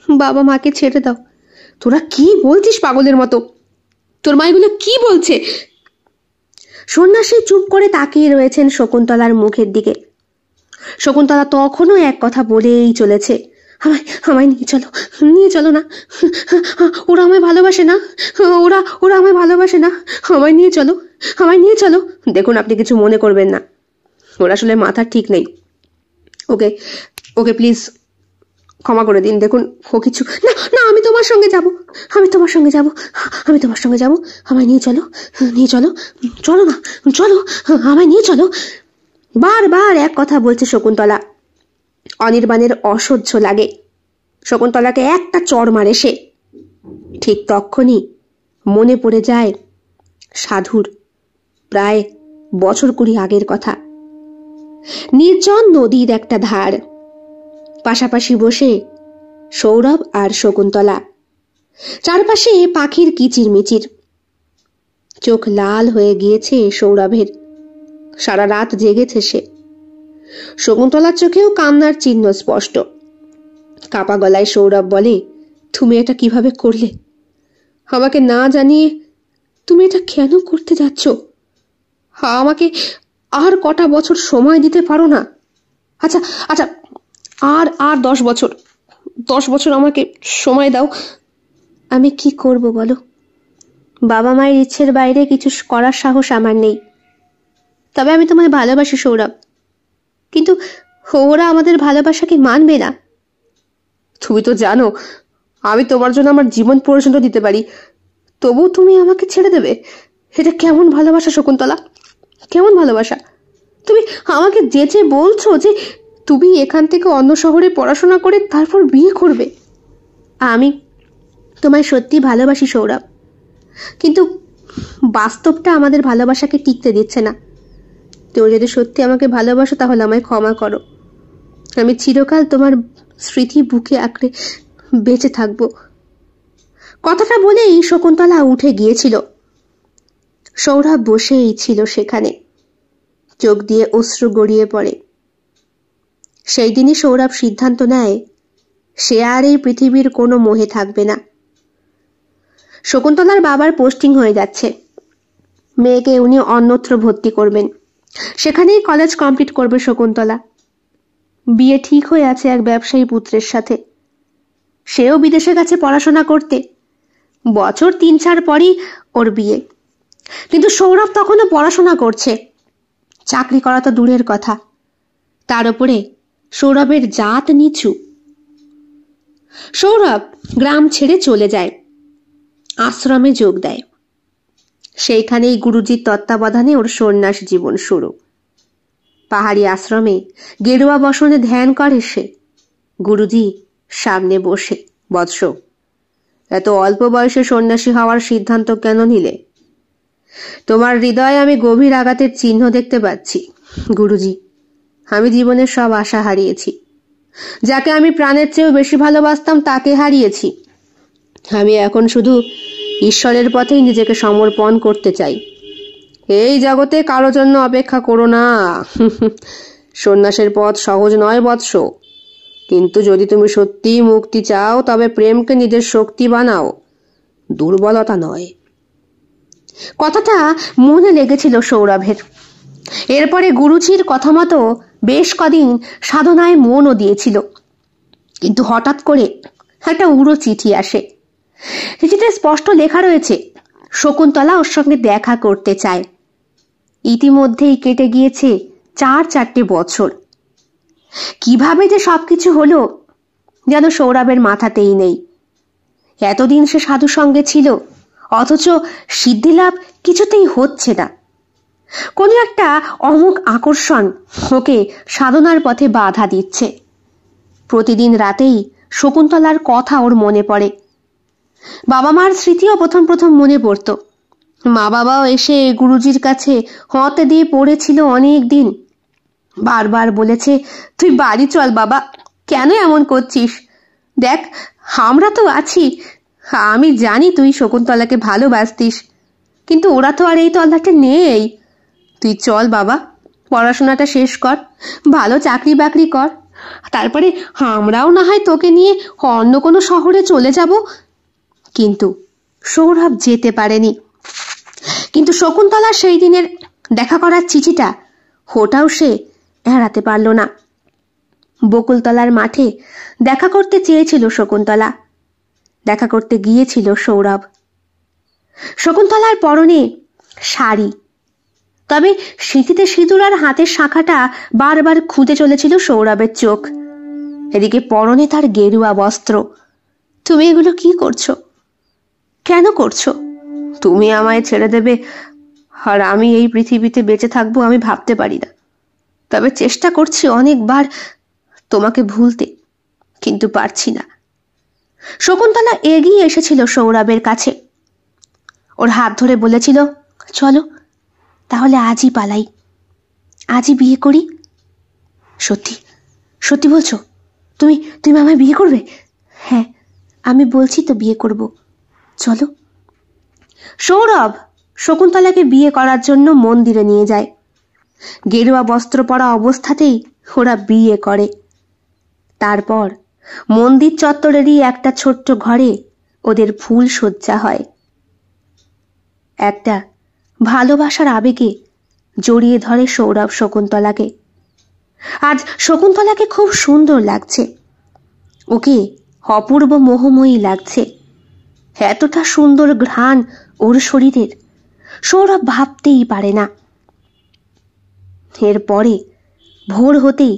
বাবা মাকে ছেড়ে দাও। তোরা কি বলছিস পাগলের মতো? তোর মা এগুলো কি বলছে? সন্ন্যাসী চুপ করে তাকিয়ে রয়েছেন শকুন্তলার মুখের দিকে। শকুন্তলা তখনও এক কথা বলেই চলেছে, আমায় আমায় নিয়ে চলো, নিয়ে চলো না। ওরা আমায় ভালোবাসে না, ওরা ওরা আমায় ভালোবাসে না। আমায় নিয়ে চলো, আমায় নিয়ে চলো। দেখুন, আপনি কিছু মনে করবেন না, ওর আসলে মাথা ঠিক নেই। ওকে ওকে প্লিজ ক্ষমা করে দিন। দেখুন, ও কিছু না। না, আমি তোমার সঙ্গে যাব, আমি তোমার সঙ্গে যাব, আমি তোমার সঙ্গে যাব। আমায় নিয়ে চলো, নিয়ে চলো। চলো না, চলো, আমায় নিয়ে চলো। বারবার এক কথা বলছে শকুন্তলা। অনির্বাণের অসহ্য লাগে। শকুন্তলাকে একটা চড় মারে সে। ঠিক তখনই মনে পড়ে যায় সাধুর প্রায় বছর 20 আগের কথা। নির্জন নদীর একটা ধার, পাশাপাশি বসে সৌরভ আর শকুন্তলা, চারপাশে পাখির কিচিরমিচির। চোখ লাল হয়ে গিয়েছে সৌরভের, সারা রাত জেগেছে সে। শকুন্তলার চোখেও কান্নার চিহ্ন স্পষ্ট। কাপা গলায় সৌরভ বলে, তুমি এটা কিভাবে করলে? আমাকে না জানিয়ে তুমি এটা কেন করতে যাচ্ছ? আমাকে আর কটা বছর সময় দিতে পারো না? আচ্ছা আচ্ছা, আর আর 10 বছর আমাকে সময় দাও। আমি কি করব বলো? বাবা মায়ের ইচ্ছের বাইরে কিছু করার সাহস আমার নেই। তবে আমি তোমায় ভালোবাসি সৌরভ, কিন্তু ওরা আমাদের ভালোবাসাকে মানবে না। তুমি তো জানো আমি তোমার জন্য আমার জীবন পর্যন্ত দিতে পারি, তবু তুমি আমাকে ছেড়ে দেবে? এটা কেমন ভালোবাসা শকুন্তলা, কেমন ভালোবাসা? তুমি আমাকে যেচে বলছো যে তুমি এখান থেকে অন্য শহরে পড়াশোনা করে তারপর বিয়ে করবে। আমি তোমায় সত্যি ভালোবাসি সৌরভ, কিন্তু বাস্তবটা আমাদের ভালোবাসাকে টিকতে দিচ্ছে না। তুমি যদি সত্যি আমাকে ভালোবাসো তাহলে আমায় ক্ষমা করো। আমি চিরকাল তোমার স্মৃতি বুকে আঁকড়ে বেঁচে থাকবো। কথাটা বলেই শকুন্তলা উঠে গিয়েছিল। সৌরভ বসেই ছিল সেখানে, চোখ দিয়ে অশ্রু গড়িয়ে পড়ে। সেই দিনই সৌরভ সিদ্ধান্ত নেয় সে আর এই পৃথিবীর কোনো মোহে থাকবে না। শকুন্তলার বাবার পোস্টিং হয়ে যাচ্ছে, মেয়েকে উনি অন্যত্র ভর্তি করবেন, সেখানেই কলেজ কমপ্লিট করবে শকুন্তলা। বিয়ে ঠিক হয়ে আছে এক ব্যবসায়ী পুত্রের সাথে, সেও বিদেশে গেছে পড়াশোনা করতে। বছর 3-4 পরই ওর বিয়ে। কিন্তু সৌরভ তখনও পড়াশোনা করছে, চাকরি করা তো দূরের কথা, তার উপরে সৌরভের জাত নিচু। সৌরভ গ্রাম ছেড়ে চলে যায়, আশ্রমে যোগ দেয়। সেইখানেই গুরুজির তত্ত্বাবধানে ওর সন্ন্যাস জীবন শুরু। পাহাড়ি আশ্রমে গেরুয়া বসনে ধ্যান করে সে। গুরুজি সামনে বসে, বৎস, এত অল্প বয়সে সন্ন্যাসী হওয়ার সিদ্ধান্ত কেন নিলে? তোমার হৃদয়ে আমি গভীর আঘাতের চিহ্ন দেখতে পাচ্ছি। গুরুজি, আমি জীবনের সব আশা হারিয়েছি। যাকে আমি প্রাণের চেয়েও বেশি ভালোবাসতাম তাকে হারিয়েছি। আমি এখন শুধু ঈশ্বরের পথেই নিজেকে সমর্পণ করতে চাই। এই জগতে কারো জন্য অপেক্ষা করো না। সন্ন্যাসের পথ সহজ নয় বৎস, কিন্তু যদি তুমি সত্যিই মুক্তি চাও তবে প্রেমকে নিজের শক্তি বানাও, দুর্বলতা নয়। কথাটা মনে লেগেছিল সৌরভের। এরপরে গুরুজির কথা মতো বেশ কদিন সাধনায় মনও দিয়েছিল। কিন্তু হঠাৎ করে একটা উড়ো চিঠি আসে। চিঠিতে স্পষ্ট লেখা রয়েছে শকুন্তলা ওর সঙ্গে দেখা করতে চায়। ইতিমধ্যেই কেটে গিয়েছে 4 বছর। কিভাবে যে সবকিছু হলো যেন সৌরভের মাথাতেই নেই। এতদিন সে সাধু সঙ্গে ছিল, অথচ সিদ্ধিলাভ কিছুতেই হচ্ছে না। কোনো একটা অমোঘ আকর্ষণ ওকে সাধনার পথে বাধা দিচ্ছে। প্রতিদিন রাতেই শকুন্তলার কথা ওর মনে পড়ে। বাবা মার স্মৃতিও প্রথম মনে পড়ত। মা বাবাও এসে গুরুজির কাছে হাতে দিয়ে পড়েছিল অনেক দিন। বারবার বলেছে, তুই বাড়ি চল বাবা, কেন এমন করছিস? দেখ আমরা তো আছি, আমি জানি তুই শকুন্তলাকে ভালোবাসতিস, কিন্তু ওরা তো আর এই তল্লাটে নেই। তুই চল বাবা, পড়াশোনাটা শেষ কর, ভালো চাকরি বাকরি কর, তারপরে আমরাও না হয় তোকে নিয়ে অন্য কোনো শহরে চলে যাব। কিন্তু সৌরভ যেতে পারেনি। কিন্তু শকুন্তলা সেই দিনের দেখা করার চিঠিটা, ওটাও সে এড়াতে পারল না। বকুলতলার মাঠে দেখা করতে চেয়েছিল শকুন্তলা, দেখা করতে গিয়েছিল সৌরভ। শকুন্তলার পরনে শাড়ি, তবে স্মৃতিতে সিঁদুর আর হাতের শাখাটা বারবার খুঁজে চলেছিল সৌরভের চোখ। এদিকে পরনে তার গেরুয়া বস্ত্র। তুমি এগুলো কি করছো? কেন করছো? তুমি আমায় ছেড়ে দেবে আর আমি এই পৃথিবীতে বেঁচে থাকবো আমি ভাবতে পারি না। তবে চেষ্টা করছি অনেকবার তোমাকে ভুলতে, কিন্তু পারছি না। শকুন্তলা এগিয়ে এসেছিল সৌরভের কাছে, ওর হাত ধরে বলেছিল, চলো তাহলে আজই পালাই, আজই বিয়ে করি। সত্যি সত্যি বলছো? তুমি তুমি আমায় বিয়ে করবে? হ্যাঁ, আমি বলছি তো বিয়ে করব, চলো। সৌরভ শকুন্তলাকে বিয়ে করার জন্য মন্দিরে নিয়ে যায়। গেরুয়া বস্ত্র পরা অবস্থাতেই ওরা বিয়ে করে। তারপর মন্দির চত্বরেরই একটা ছোট্ট ঘরে ওদের ফুল সজ্জা হয়। একটা ভালোবাসার আবেগে জড়িয়ে ধরে সৌরভ শকুন্তলাকে। আজ শকুন্তলাকে খুব সুন্দর লাগছে, ওকে অপূর্ব মোহময়ী লাগছে। এতটা সুন্দর ঘ্রাণ ওর শরীরের সৌরভ ভাবতেই পারে না। এরপরে ভোর হতেই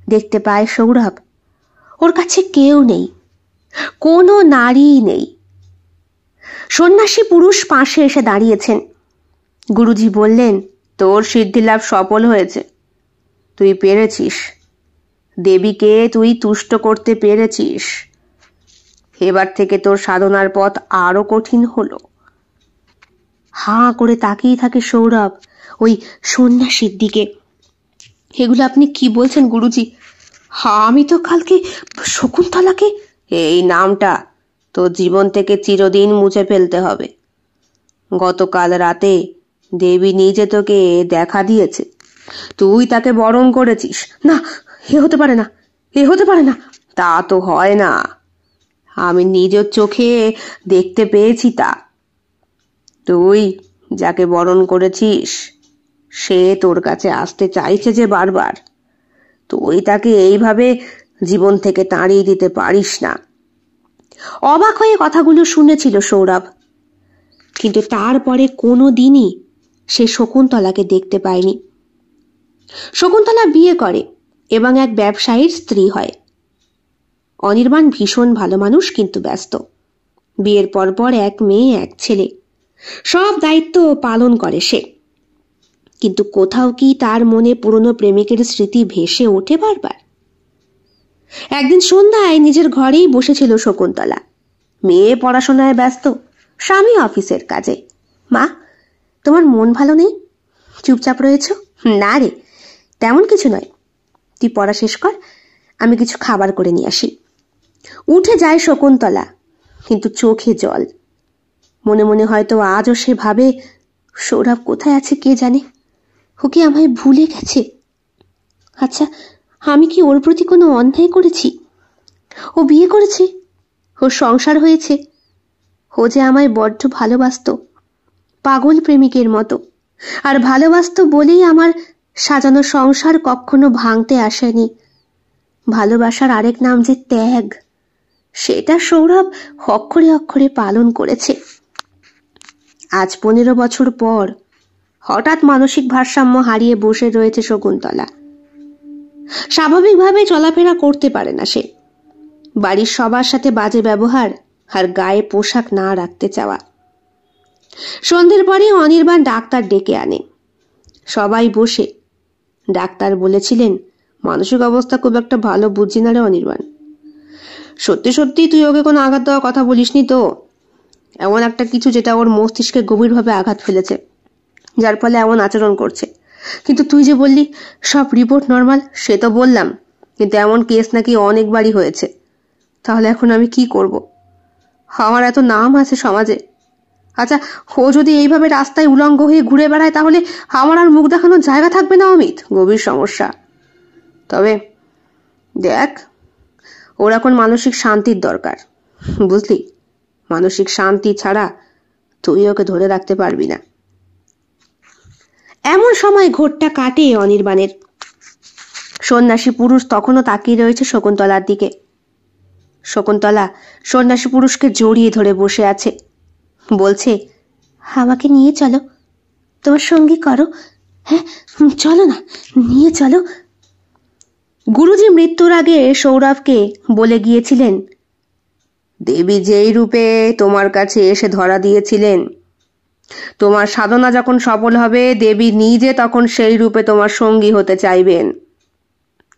দেখতে পায় সৌরভ ওর কাছে কেউ নেই, কোনো নারী নেই। সন্ন্যাসী পুরুষ পাশে এসে দাঁড়িয়েছেন। গুরুজি বললেন, তোর সিদ্ধিলাভ সফল হয়েছে, তুই পেরেছিস, দেবীকে তুই তুষ্ট করতে পেরেছিস। এবার থেকে তোর সাধনার পথ আরো কঠিন হলো। হাঁ করে তাকিয়ে থাকে সৌরভ ওই সন্ন্যাসীর দিকে। এগুলো আপনি কি বলছেন গুরুজি? আমি তো কালকে শকুন্তলাকে। এই নামটা তোর জীবন থেকে চিরদিন মুছে ফেলতে হবে। গতকাল রাতে দেবী নিজে তোকে দেখা দিয়েছে, তুই তাকে বরণ করেছিস। না, এ হতে পারে না, এ হতে পারে না। তা তো হয় না, আমি নিজের চোখে দেখতে পেয়েছি তা। তুই যাকে বরণ করেছিস সে তোর কাছে আসতে চাইছে যে বারবার, তুই তাকে এইভাবে জীবন থেকে তাড়িয়ে দিতে পারিস না। অবাক হয়ে কথাগুলো শুনেছিল সৌরভ, কিন্তু তারপরে কোনো দিনই সে শকুন্তলাকে দেখতে পায়নি। শকুন্তলা বিয়ে করে এবং এক ব্যবসায়ীর স্ত্রী হয়। অনির্বাণ ভীষণ ভালো মানুষ, কিন্তু ব্যস্ত। বিয়ের পরপর এক মেয়ে এক ছেলে, সব দায়িত্ব পালন করে সে। কিন্তু কোথাও কি তার মনে পুরনো প্রেমিকের স্মৃতি ভেসে ওঠে বারবার? একদিন সন্ধ্যায় নিজের ঘরেই বসেছিল শকুন্তলা। মেয়ে পড়াশোনায় ব্যস্ত, স্বামী অফিসের কাজে। মা, তোমার মন ভালো নেই? চুপচাপ রয়েছ? না রে, তেমন কিছু নয়, তুই পড়া শেষ কর, আমি কিছু খাবার করে নিয়ে আসি। উঠে যায় শকুন্তলা, কিন্তু চোখে জল। মনে মনে হয়তো আজও সে ভাবে, সৌরভ কোথায় আছে কে জানে, ও কি আমায় ভুলে গেছে? আচ্ছা, আমি কি ওর প্রতি কোনো অন্যায় করেছি? ও বিয়ে করেছে, ওর সংসার হয়েছে, ও যে আমায় বড্ড ভালোবাসতো, পাগল প্রেমিকের মতো। আর ভালোবাসতো বলেই আমার সাজানো সংসার কখনো ভাঙতে আসেনি। ভালোবাসার আরেক নাম যে ত্যাগ, সেটা সৌরভ অক্ষরে অক্ষরে পালন করেছে। আজ 15 বছর পর হঠাৎ মানসিক ভারসাম্য হারিয়ে বসে রয়েছে শকুন্তলা। স্বাভাবিকভাবে চলাফেরা করতে পারে না সে। বাড়ির সবার সাথে বাজে ব্যবহার আর গায়ে পোশাক না রাখতে চাওয়া। সন্ধ্যের পরে অনির্বাণ ডাক্তার ডেকে আনে। সবাই বসে। ডাক্তার বলেছিলেন, মানসিক অবস্থা খুব একটা ভালো বুঝছি না রে অনির্বাণ। সত্যি সত্যি তুই ওকে কোনো আঘাত দেওয়ার কথা বলিসনি তো? এমন একটা কিছু যেটা ওর মস্তিষ্কে গভীরভাবে আঘাত ফেলেছে, যার ফলে এমন আচরণ করছে। কিন্তু তুই যে বললি সব রিপোর্ট নর্মাল, সে তো বললাম, কিন্তু এমন কেস নাকি অনেকবারই হয়েছে। তাহলে এখন আমি কি করব? আমার এত নাম আছে সমাজে। আচ্ছা, ও যদি এইভাবে রাস্তায় উলঙ্গ হয়ে ঘুরে বেড়ায় তাহলে আমার আর মুখ দেখানোর জায়গা থাকবে না অমিত। গভীর সমস্যা। তবে দেখ, ওর এখন মানসিক শান্তির দরকার, বুঝলি? মানসিক শান্তি ছাড়া তুই ওকে ধরে রাখতে পারবি না। এমন সময় ঘোরটা কাটে অনির্বাণের। সন্ন্যাসী পুরুষ তখনও তাকিয়ে রয়েছে শকুন্তলার দিকে। শকুন্তলা সন্ন্যাসী পুরুষকে জড়িয়ে ধরে বসে আছে। বলছে, আমাকে নিয়ে চলো, তোমার সঙ্গী করো। হ্যাঁ, চলো না, নিয়ে চলো। গুরুজি মৃত্যুর আগে সৌরভকে বলে গিয়েছিলেন, দেবী যেই রূপে তোমার কাছে এসে ধরা দিয়েছিলেন, তোমার সাধনা যখন সফল হবে দেবী নিজে তখন সেই রূপে তোমার সঙ্গী হতে চাইবেন।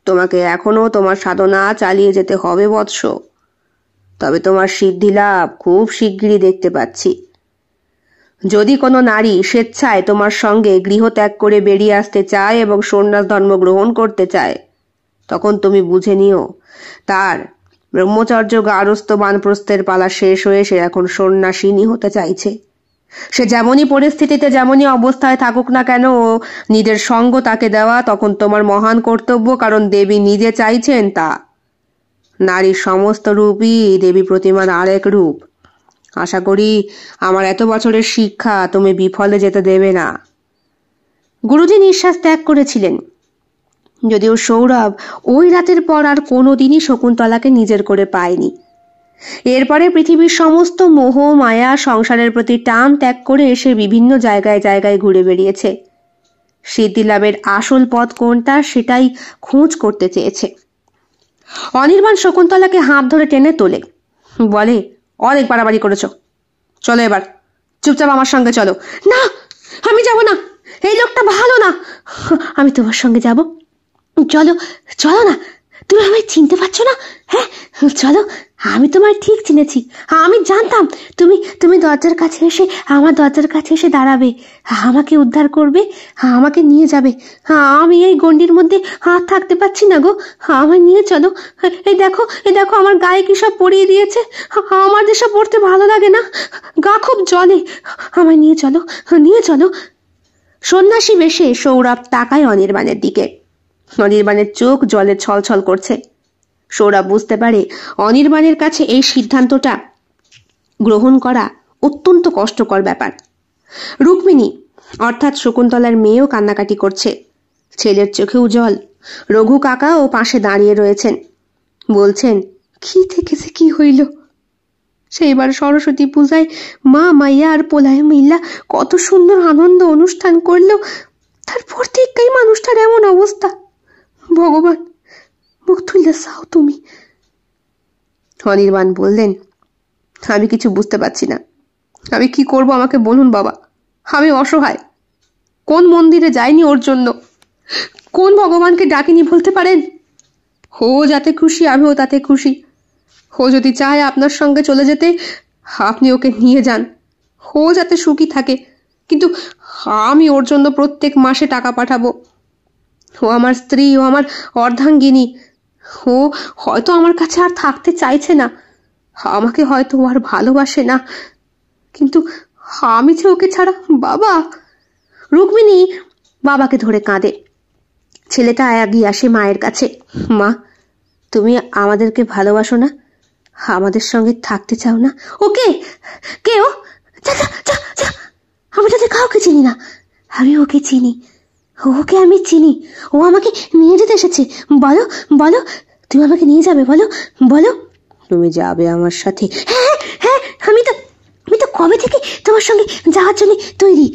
তোমাকে এখনো তোমার সাধনা চালিয়ে যেতে হবে বৎস। তবে তোমার সিদ্ধি লাভ খুব শিগগিরই দেখতে পাচ্ছি। যদি কোনো নারী স্বেচ্ছায় তোমার সঙ্গে গৃহত্যাগ করে বেরিয়ে আসতে চায় এবং সন্ন্যাস ধর্ম গ্রহণ করতে চায়, তখন তুমি বুঝে নিও তার ব্রহ্মচর্য গারস্থ বানপ্রস্থের পালা শেষ হয়ে সে এখন সন্ন্যাসিনী হতে চাইছে। সে যেমনই পরিস্থিতিতে যেমনই অবস্থায় থাকুক না কেন, নিজের সঙ্গ তাকে দেওয়া তখন তোমার মহান কর্তব্য, কারণ দেবী নিজে চাইছেন তা। নারীর সমস্ত রূপই দেবী প্রতিমার আরেক রূপ। আশা করি আমার এত বছরের শিক্ষা তুমি বিফলে যেতে দেবে না। গুরুজি নিঃশ্বাস ত্যাগ করেছিলেন। যদিও সৌরভ ওই রাতের পর আর কোনোদিনই শকুন্তলাকে নিজের করে পায়নি। এরপরে পৃথিবীর সমস্ত মোহ মায়া সংসারের প্রতি টান ত্যাগ করে এসে বিভিন্ন জায়গায় জায়গায় ঘুরে বেরিয়েছে। সিদ্ধি লাভের আসল পথ কোনটা সেটাই খোঁজ করতে চেয়েছে। অনির্বাণ শকুন্তলাকে হাত ধরে টেনে তোলে, বলে, অনেক বাড়াবাড়ি করেছ, চলো এবার চুপচাপ আমার সঙ্গে চলো। না, আমি যাব না, এই লোকটা ভালো না। আমি তোমার সঙ্গে যাব। চলো চলো না, তুমি আমায় চিনতে পারছো না? হ্যাঁ চলো, আমি তোমায় ঠিক চিনেছি। আমি জানতাম তুমি তুমি দরজার কাছে এসে আমার দরজার কাছে এসে দাঁড়াবে, আমাকে উদ্ধার করবে, আমাকে নিয়ে যাবে। আমি এই গণ্ডির মধ্যে হাত থাকতে পারছি না গো, আমায় নিয়ে চলো। এই দেখো আমার গায়ে কি সব পরিয়ে দিয়েছে। আমার যেসব পড়তে ভালো লাগে না, গা খুব জ্বলে। আমায় নিয়ে চলো, নিয়ে চলো। সন্ন্যাসী বেশে সৌরভ তাকায় অনির্বাণের দিকে। অনির্বাণের চোখ জলে ছলছল করছে। সৌরভ বুঝতে পারে অনির্বাণের কাছে এই সিদ্ধান্তটা গ্রহণ করা অত্যন্ত কষ্টকর ব্যাপার। রুক্মিণী অর্থাৎ শকুন্তলার মেয়েও কান্নাকাটি করছে। ছেলের চোখেও জল। রঘু কাকা ও পাশে দাঁড়িয়ে রয়েছেন, বলছেন, কি থেকে সে কি হইল? সেইবার সরস্বতী পূজায় মা মাইয়া আর পোলায় মিল্লা কত সুন্দর আনন্দ অনুষ্ঠান করলো, তারপর থেকেই মানুষটার এমন অবস্থা। ভগবান, মুখ তুললে চাও তুমি। অনির্বাণ বললেন, আমি কিছু বুঝতে পারছি না, আমি কি করব আমাকে বলুন বাবা। আমি অসহায়। কোন মন্দিরে যাইনি ওর জন্য, কোন ভগবানকে ডাকিনি বলতে পারেন? ও যাতে খুশি আমিও তাতে খুশি। ও যদি চায় আপনার সঙ্গে চলে যেতে, আপনি ওকে নিয়ে যান, ও যাতে সুখী থাকে। কিন্তু আমি ওর জন্য প্রত্যেক মাসে টাকা পাঠাবো। ও আমার স্ত্রী, ও আমার অর্ধাঙ্গিনী। ও হয়তো আমার কাছে আর থাকতে চাইছে না, আমাকে হয়তো আর ভালোবাসে না, কিন্তু আমি যে ওকে ছাড়া। বাবা! রুক্মিণী বাবাকে ধরে কাঁদে। ছেলেটা এগিয়ে আসে মায়ের কাছে। মা, তুমি আমাদেরকে ভালোবাসো না? আমাদের সঙ্গে থাকতে চাও না? ওকে কে ও? আমি তাদের কাউকে চিনি না। আমি ওকে চিনি, ওকে আমি চিনি। ও আমাকে নিয়ে যেতে এসেছে। বলো বলো, তুমি আমাকে নিয়ে যাবে? বলো বলো তুমি যাবে আমার সাথে? হ্যাঁ হ্যাঁ, আমি তো কবে থেকে তোমার সঙ্গে যাওয়ার জন্য তৈরি।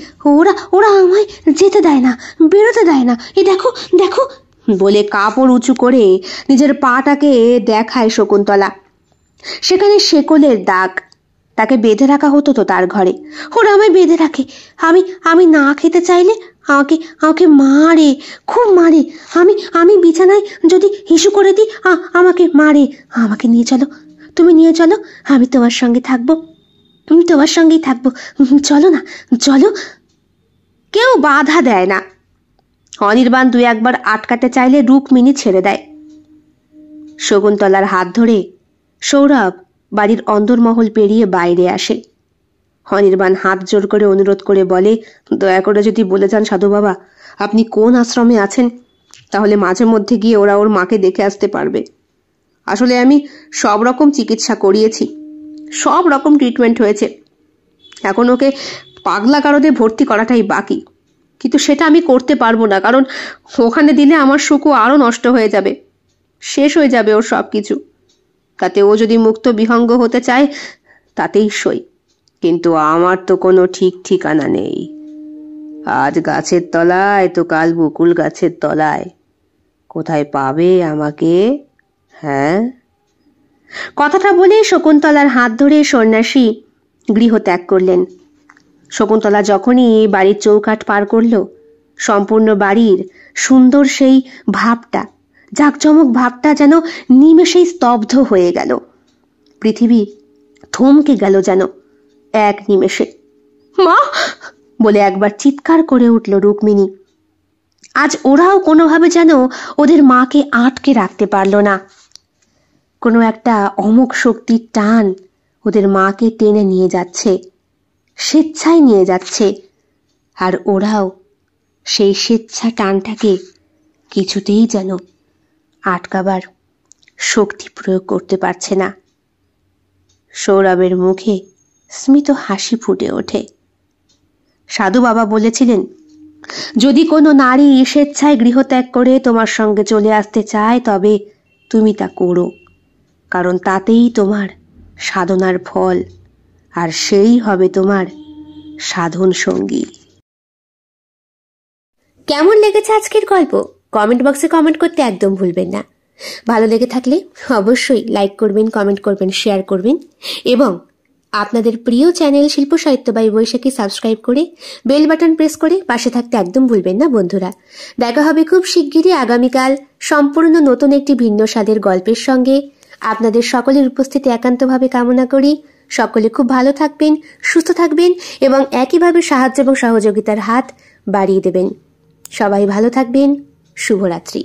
ওরা আমায় যেতে দেয় না, বেরোতে দেয় না। এই দেখো দেখো বলে কাপড় উঁচু করে নিজের পাটাকে দেখায় শকুন্তলা। সেখানে শেকলের দাগ। তাকে বেঁধে রাখা হতো তো তার ঘরে। ওরা আমায় বেঁধে রাখে। আমি না খেতে চাইলে আমাকে মারে, খুব মারে। আমি বিছানায় যদি হিসু করে দিই আমাকে মারে। আমাকে নিয়ে চলো, তুমি নিয়ে চলো, আমি তোমার সঙ্গে থাকবো, আমি তোমার সঙ্গেই থাকবো। চলো না, চলো। কেউ বাধা দেয় না। অনির্বাণ 2-1 বার আটকাতে চাইলে রুক্মিণী ছেড়ে দেয়। শকুন্তলার হাত ধরে সৌরভ বাড়ির অন্দরমহল পেরিয়ে বাইরে আসে। অনির্বাণ হাত জোর করে অনুরোধ করে বলে, দয়া করে যদি বলে যান সাধু বাবা আপনি কোন আশ্রমে আছেন, তাহলে মাঝে মধ্যে গিয়ে ওরা ওর মাকে দেখে আসতে পারবে। আসলে আমি সব রকম চিকিৎসা করিয়েছি, সব রকম ট্রিটমেন্ট হয়েছে, এখন ওকে পাগলা কারদে ভর্তি করাটাই বাকি। কিন্তু সেটা আমি করতে পারবো না, কারণ ওখানে দিলে আমার সুখও আরো নষ্ট হয়ে যাবে, শেষ হয়ে যাবে ওর সব কিছু। তাতে ও যদি মুক্ত বিহঙ্গ হতে চায় তাতেই সই, কিন্তু আমার তো কোনো ঠিক ঠিকানা নেই। আজ গাছের তলায় তো কাল বকুল গাছের তলায়, কোথায় পাবে আমাকে? হ্যাঁ। কথাটা বলে শকুন্তলার হাত ধরে সন্ন্যাসী গৃহত্যাগ করলেন। শকুন্তলা যখনই বাড়ির চৌকাঠ পার করল, সম্পূর্ণ বাড়ির সুন্দর সেই ভাবটা, জাঁকজমক ভাবটা যেন নিমেষেই স্তব্ধ হয়ে গেল। পৃথিবী থমকে গেল যেন এক নিমেষে। মা বলে একবার চিৎকার করে উঠল রুক্মিণী। আজ ওরাও কোনোভাবে যেন ওদের মাকে আটকে রাখতে পারল না। কোনো একটা অমোঘ শক্তির টান ওদের মাকে টেনে নিয়ে যাচ্ছে, স্বেচ্ছায় নিয়ে যাচ্ছে। আর ওরাও সেই স্বেচ্ছা টানটাকে কিছুতেই যেন আটকাবার শক্তি প্রয়োগ করতে পারছে না। সৌরভের মুখে স্মিত হাসি ফুটে ওঠে। সাধু বাবা বলেছিলেন, যদি কোনো নারী স্বেচ্ছায় গৃহত্যাগ করে তোমার সঙ্গে চলে আসতে চায় তবে তুমি তা করো, কারণ তাতেই তোমার সাধনার ফল, আর সেই হবে তোমার সাধন সঙ্গী। কেমন লেগেছে আজকের গল্প? কমেন্ট বক্সে কমেন্ট করতে একদম ভুলবেন না। ভালো লেগে থাকলে অবশ্যই লাইক করবেন, কমেন্ট করবেন, শেয়ার করবেন এবং আপনাদের প্রিয় চ্যানেল শিল্প সাহিত্য বাই বৈশাখী সাবস্ক্রাইব করে বেল বাটন প্রেস করে পাশে থাকতে একদম ভুলবেন না বন্ধুরা। দেখা হবে খুব শিগগিরই আগামীকাল সম্পূর্ণ নতুন একটি ভিন্ন স্বাদের গল্পের সঙ্গে। আপনাদের সকলের উপস্থিতি একান্তভাবে কামনা করি। সকলে খুব ভালো থাকবেন, সুস্থ থাকবেন এবং একইভাবে সাহায্য এবং সহযোগিতার হাত বাড়িয়ে দেবেন। সবাই ভালো থাকবেন। শুভরাত্রি।